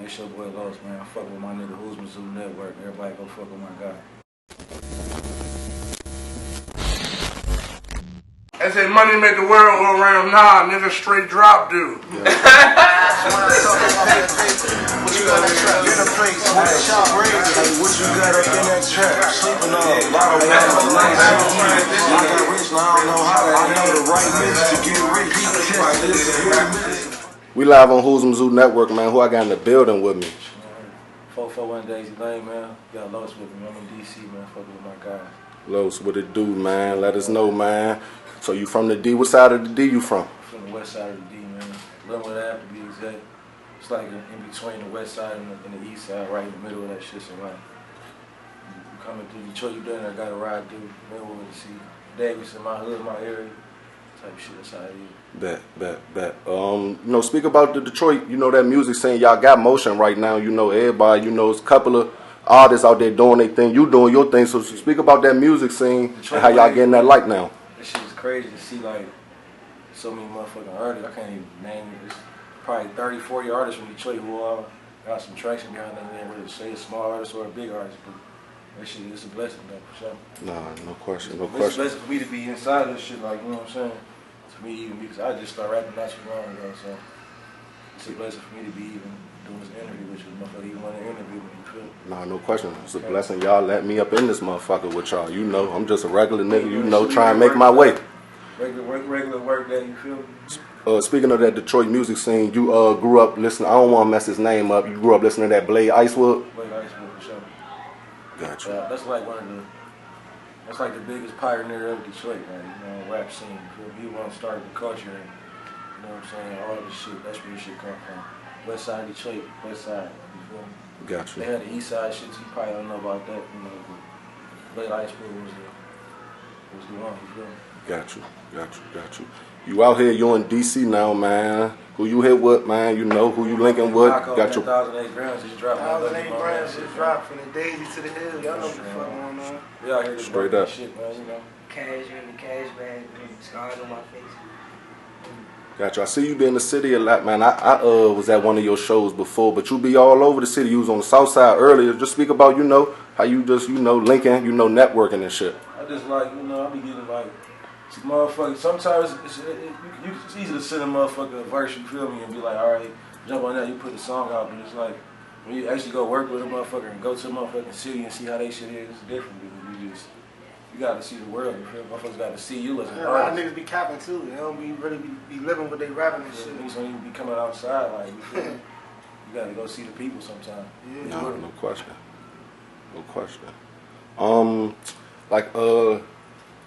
Man, it's your boy Los, man. I fuck with my nigga Who's Mizzou Network. Everybody go fuck with my guy. I say money make the world go around. Nah, nigga, straight drop dude. What you got in the place? What you got up in that trap? Sleeping on a lot of nice. I got rich, now I don't know how to. I know the right mix to get rich. We live on Who's Mizzou Network, man. Who I got in the building with me? 441 Daisy Lane, man. Got Los with me. I'm in DC, man. Fuck with my guys. Los, what it do, man? Let us know, man. So you from the D? What side of the D you from? From the west side of the D, man. Linwood Ave, to be exact. It's like in between the west side and the east side, right in the middle of that shit. So like, you coming through Detroit, you done there, got to ride through Linwood to see Davis in my hood, my area. Type shit, that's how it is. Bet. You know, speak about the Detroit, you know, that music scene. Y'all got motion right now. You know, everybody, you know, it's a couple of artists out there doing their thing. You doing your thing. So speak about that music scene Detroit, and how y'all getting that light now. That shit is crazy to see, like, so many motherfucking artists. I can't even name it. There's probably 30, 40 artists from Detroit who all got some traction behind them. They ain't really say a small artist or a big artist, but that shit is a blessing, though, for sure. Nah, no question. It's a blessing for me to be inside of this shit, like, you know what I'm saying? To me, even because I just started rapping not too long ago, so it's a blessing for me to be even doing this interview with you, motherfucker. You want to interview me, you feel? Nah, no question. It's a blessing y'all let me up in this motherfucker with y'all. You know, I'm just a regular nigga, you know, trying to make my way. Regular work that, you feel me? Speaking of that Detroit music scene, you grew up listening, I don't want to mess his name up, you grew up listening to that Blade Icewood? Blade Icewood, for sure. Gotcha. That's like that's like the biggest pioneer of Detroit, man, you know, rap scene, you feel me? He want to start the culture and, you know what I'm saying, all this shit, that's where this shit come from. West side Detroit, west side, you feel me? Gotcha. They had the east side shit, so you probably don't know about that, you know, but Blade Icewood was the one, you feel me? Got you. You out here, you in DC now, man. Who you hit with, man? You know who you linking with. Got your 1,008 grams just dropped. 1,008 grams just dropped from the Daisy to the hill. Y'all know what the fuck going on. We out here straight up. Shit, man, you know. Cash in the cash bag, scars on my face. Got you. I see you be in the city a lot, man. I was at one of your shows before, but you be all over the city. You was on the south side earlier. Just speak about, you know, how you just, you know, linking, you know, networking and shit. I just like, you know, I be getting like, motherfuckers, sometimes it's easy to send a motherfucker a verse, you feel me, and be like, all right, jump on that, you put the song out, but it's like, when you actually go work with a motherfucker and go to a motherfucking city and see how they shit is, it's different, because you gotta see the world, you feel me? Motherfuckers gotta see you as an A lot of artist. niggas be capping too. They don't be really be living what they rapping and shit. Niggas don't even be coming outside, like, you feel me? You gotta go see the people sometimes. Yeah. No question.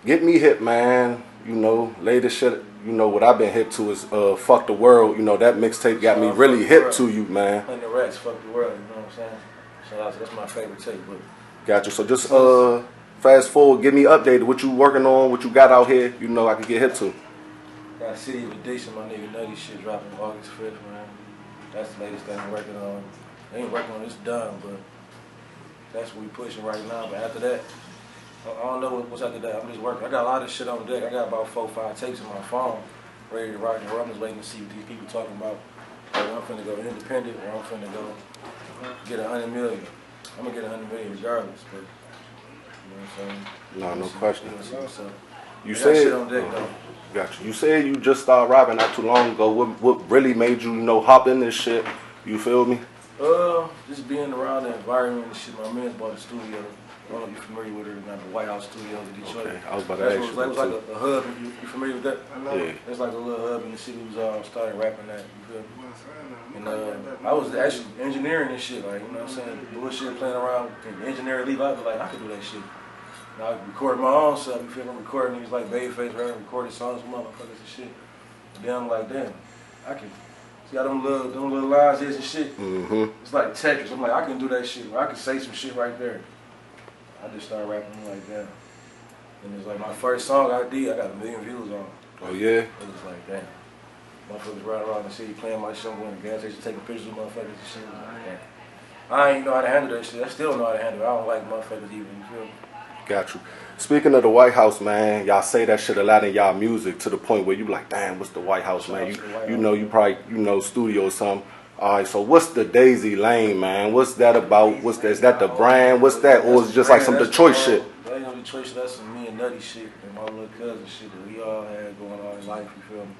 Get me hip, man. You know, latest shit, you know, what I've been hip to is Fuck the World. You know, that mixtape got me really hip to you, man. And the rats, Fuck the World, you know what I'm saying? So that's my favorite tape, but Gotcha. So just fast forward, give me updated. What you working on, what you got out here, you know, I can get hip to. got City of Addiction, my nigga Nutty shit dropping August 5th, man. That's the latest thing I'm working on. I ain't working on this done, but that's what we pushing right now. But after that, I don't know what's after that. I'm just working. I got a lot of shit on deck. I got about 4 or 5 tapes in my phone ready to rock and roll. I'm just waiting to see what these people talking about. Whether I'm finna go independent or I'm finna go get 100 million. I'm gonna get 100 million regardless, but you know what I'm saying? No, no question. So, You I got said, shit on deck though. Gotcha. You said you just started rapping not too long ago. What really made you, you know, hop in this shit? You feel me? Just being around the environment and shit. My man bought a studio. I don't know if you're familiar with it or not, the White House Studios in Detroit. Okay, I was about to ask you. It was like a hub. You familiar with that? Yeah. It's like a little hub in the city. We was started rapping that. You feel me? And I was actually engineering this shit. Like, you know what I'm saying? Bullshit playing around. Engineering leave out. Like, I could do that shit. And I recorded my own stuff. You feel me? I'm recording these like Babyface, right? Recorded songs with motherfuckers and shit. And then I'm like, damn, I can. See how them little lines is and shit? Mm-hmm. It's like Tetris. I'm like, I can do that shit. I can say some shit right there. I just started rapping like that. And it's like my first song I did, I got 1 million views on. Oh, yeah? It was like, damn. Motherfuckers riding around the city playing my show, going to gas station, taking pictures of motherfuckers and shit. Like, damn. I ain't know how to handle that shit. I still know how to handle it. I don't like motherfuckers even, you feel me? Got you. Speaking of the White House, man, y'all say that shit a lot in y'all music to the point where you like, damn, what's the White House, man? You know, you probably, you know, studio or something. All right, so what's the Daisy Lane, man? What's that about? What's that? Is that the brand? What's that? Or is it just like some Detroit shit? That ain't no Detroit shit. That's some me and Nutty shit and my little cousin shit that we all had going on in life. You feel me?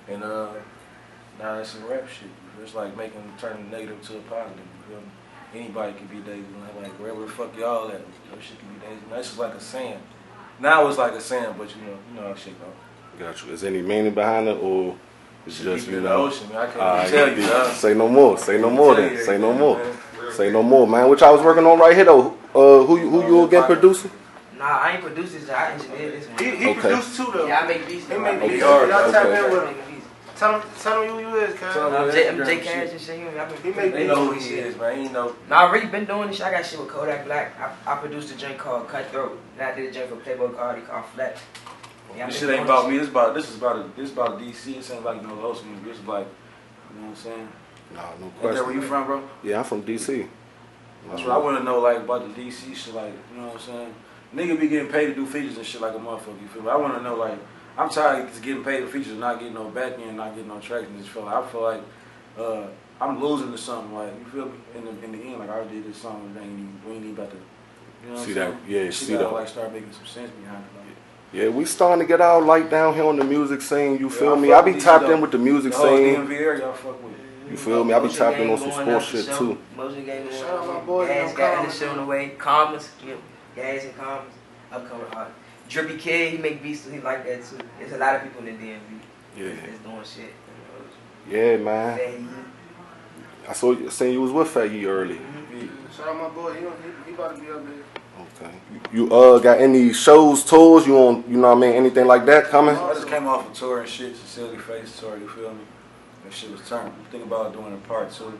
And now it's some rap shit. It's like turning negative to a positive. You feel me? Anybody can be Daisy Lane. Like wherever the fuck y'all at, your shit can be Daisy Lane. That's just like a saying. Now it's like a saying, but you know how shit go. Got you. Is there any meaning behind it, or it's just in the ocean, man. I can't right, tell you, dog. say no more. Say no more then. Say no more. Man. Say no more, man. Which I was working on right here though. Who you again producing? Nah, I ain't produced this. I engineered this one. He Okay. produced too though. Yeah, I make beats. He make beats. beats. Okay. Y'all tap in I with make him. beats. Tell him who you is, cuz. Tell him I'm that J Instagram Cash shit. and shit. I He make make They know who he is, man. He know. Nah, I already been doing this shit. I got shit with Kodak Black. I produced a joint called Cutthroat. Then I did a joint for Playboy Cardi called Flex. Yeah, This shit ain't about me. This is about DC. This ain't like no local movie. This is like, you know what I'm saying? Nah, no Ain't that where question. you from, bro? Yeah, I'm from DC. That's what I want to know, like about the DC shit. Like, you know what I'm saying? Nigga be getting paid to do features and shit like a motherfucker. You feel me? I want to know, like, I'm tired of getting paid for features and not getting no back end, not getting no traction. Just feel like I feel like I'm losing to something. Like, you feel me? In the end, like I did this song and we ain't even about to. You know what See I'm that? saying? Yeah, Shit see gotta, that. like start making some sense behind it. Like, Yeah, we starting to get our light down here on the music scene. You feel I me? fuck I be with tapped these, in with the music the whole scene. DMV area, y'all fuck with. You feel me? I be Motion tapped in Gang on some going sports out for shit show. too. Motion Gang going Shout out my on. boy, Gas Young got Commas, this shit on the man. way. Commas, yeah. Gas and Commas. Upcoming art. Drippy Kid, he make beats too. He like that too. There's a lot of people in the DMV. Yeah. That's doing shit. Yeah, man. Fat I saw you saying you was with Faggy early. Shout out my boy. He about to be up there. Okay. You got any shows, tours? You on? You know what I mean? Anything like that coming? I just came off a tour and shit, Cecilia Face tour, you feel me? That shit was turned. I'm thinking about doing a part 2.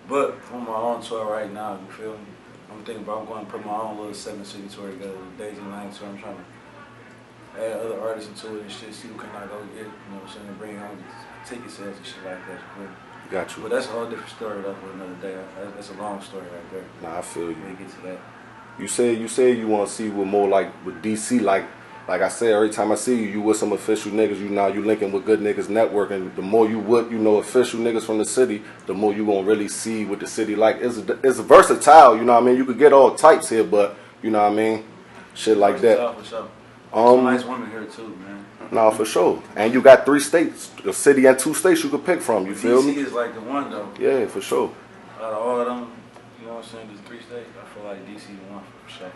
But I'm on my own tour right now, you feel me? I'm thinking about going to put my own little 7-city tour together, the Daisy Lane tour. I'm trying to add other artists into it and shit, see who can I go get, you know what I'm saying, bring home ticket sales and shit like that, you feel me? Got you. But that's a whole different story though for another day. That's a long story right there. Nah, I feel you. We get to that. You said you want to see what more like with DC. Like I said, every time I see you, you with some official niggas. You linking with good niggas network, and the more you official niggas from the city, the more you gonna really see what the city like. It's versatile. You know what I mean? You could get all types here, but you know what I mean? Shit like that. For sure. Some nice women here too, man. No, for sure. And you got 3 states, a city and 2 states you could pick from. You feel DC me? is like the one though. Yeah, for sure. Out of all of them, you know what I'm saying, there's 3 states, I feel like DC the one for sure.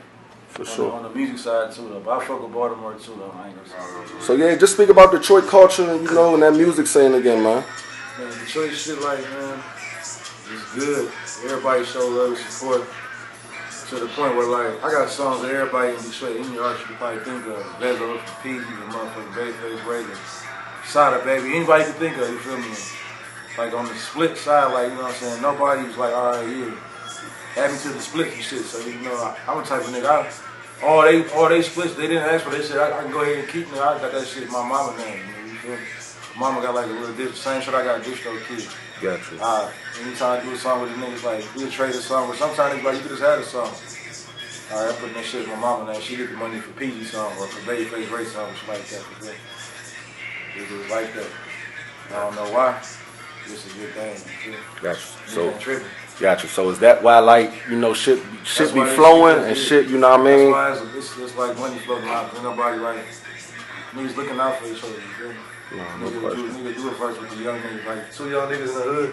For sure. On the music side too though, but I fuck with Baltimore too though, I ain't gonna say. So yeah, just speak about Detroit culture, you know, and that music scene again, man. Man, Detroit shit like, man, it's good. Everybody show love and support to the point where like, I got songs that everybody in Detroit, any artist you could probably think of. Vezo, P, the motherfucking Babyface Reagan, Sada Baby, anybody you can think of, you feel me? Like on the split side, like, you know what I'm saying, nobody was like, alright, yeah. Add me to the splits and shit, so you know, I'm the type of nigga, all they splits, they didn't ask for, they said, I can go ahead and keep me, I got that shit in my mama name, you feel me? Mama got like a little different, same shit I got Distro Kid. Gotcha. Anytime I do a song with the niggas, like, we'll trade a song, but sometimes it's like, you could just have a song. Alright, I'm putting that shit in my mama name, she get the money for PG song or for Babyface Ray song, shit like that, you feel me? It was like that. I don't know why. This is a good thing, you feel me? Gotcha. You ain't tripping. Gotcha. So is that why, like, you know, shit That's be why this flowing shit and is- shit, you know what I mean? That's why it's like money floating out. Ain't nobody like niggas looking out for each other. You feel me? No question. Niggas do it first with the young niggas. Like 2 young niggas in the hood.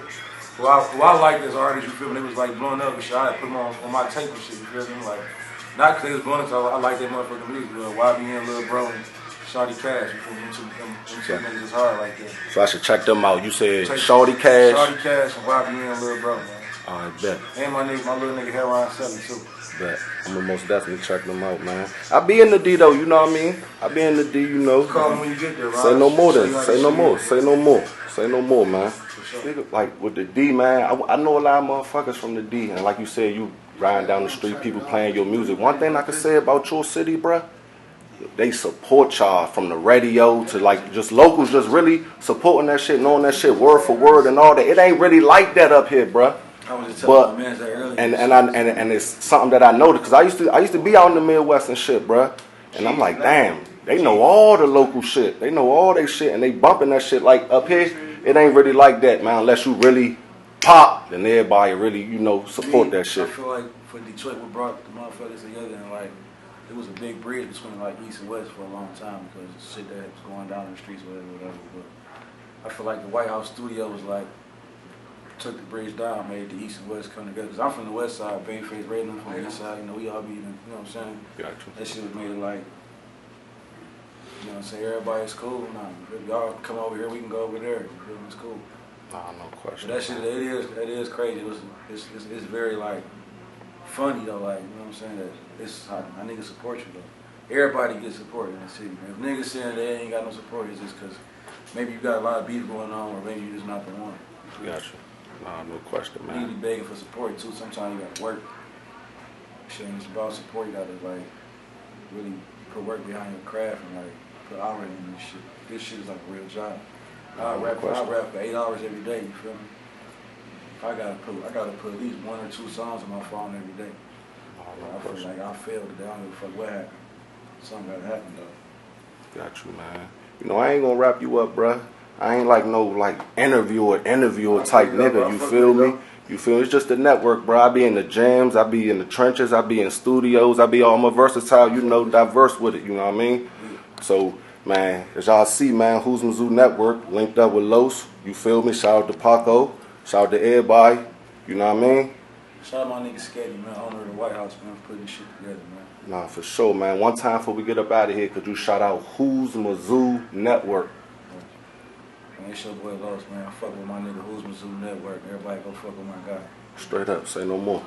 Who I like as artists, you feel me? They was like blowing up and shit. I had put them on my tape and shit. You feel me? Like not because they was blowing up, 'cause I like that motherfucking music. But YBN, Lil Bro, and Shawty Cash. You feel me? Them two niggas is hard like that. So I should check them out. You said Take- Shawty Cash. Shawty Cash and YBN, Lil Bro, man. Alright, bet. And my little nigga Heron 7 too. Bet. I'm gonna most definitely check them out, man. I be in the D though, you know what I mean? I be in the D, you know. Call them when you get there, Ron. Say no more Show then. you how Say this no shit more. is. Say no more. Say no more, man. sure. Nigga, like with the D, man, I know a lot of motherfuckers from the D, and like you said, you riding down the street, people playing your music. One thing I can say about your city, bruh, they support y'all from the radio to like just locals, just really supporting that shit, knowing that shit word for word and all that. It ain't really like that up here, bruh. I was just telling But my man that earlier. and it's something that I noticed because I used to be out in the Midwest and shit, bruh. And I'm like, damn, they know all the local shit. They know all they shit, and they bumping that shit. Like up here, it ain't really like that, man. Unless you really pop, then everybody really, you know, support that I shit. feel like for Detroit, what brought the motherfuckers together, and like it was a big bridge between like East and West for a long time because of shit that was going down in the streets, whatever. But I feel like the White House studio was like took the bridge down, made the East and West come together. Cause I'm from the West Side, Babyface Ray from the East Side. You know, we all be, you know what I'm saying? Gotcha. That shit was made it like, you know what I'm saying? Everybody's cool. Nah, y'all come over here, we can go over there. You feel me? It's cool. Nah, no But question. that shit, it is crazy. It's very like funny though. Like, you know what I'm saying? That it's how niggas support you though. Everybody gets support in the city. Man. If niggas saying they ain't got no support, it's just because maybe you got a lot of beef going on, or maybe you just not the one. Gotcha. Nah, no question, You man. be begging for support too. Sometimes you gotta work. Shit ain't just about support. You gotta like really put work behind your craft and like put hours in this shit. This shit is like a real job. I rap for 8 hours every day. You feel me? I gotta put at least 1 or 2 songs on my phone every day. Nah, no I feel question. like I failed today. I don't give a fuck what happened. Something gotta happen though. Got you, man. You know, I ain't gonna wrap you up, bruh. I ain't like no like interviewer type nigga. You feel me? You feel me? It's just a network, bro. I be in the jams, I be in the trenches, I be in studios, I be all my versatile, you know, diverse with it. You know what I mean? So, man, as y'all see, man, Who's Mizzou Network linked up with Los. You feel me? Shout out to Paco. Shout out to everybody. You know what I mean? Shout out my nigga Sketty, man, owner of the White House, man, for putting this shit together, man. Nah, for sure, man. One time before we get up out of here, could you shout out Who's Mizzou Network? Man, it's your boy Los, man. Fuck with my nigga Who's Mizzou Network. Everybody go fuck with my guy. Straight up, say no more.